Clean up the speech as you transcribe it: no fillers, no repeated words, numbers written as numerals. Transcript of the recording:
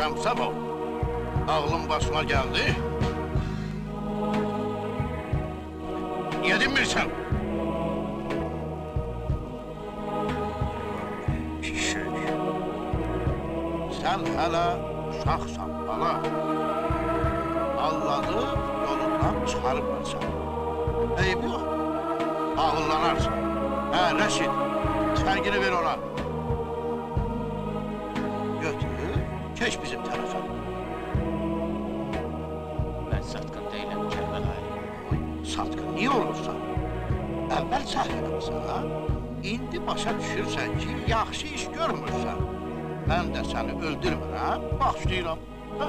Məmsəbov, ağlım başıma geldi. Niye dinmirsən? Pişik. Sen hala uşaqsan, bala. Allah'ı yolundan çıxarıbsan. Eybi yok. Ağıllanarsın. Hə, Rəşid, sərgini ver ona. Götür, keç bizim tərəfə. Ben satqın değilim Kərbəlayı. Satqın niye olursan? Əvvəl səhl eləmsən, ha? İndi başa düşürsən ki, yaxşı iş görmürsən. Mən də səni öldürmürəm, başlayıram. Ha?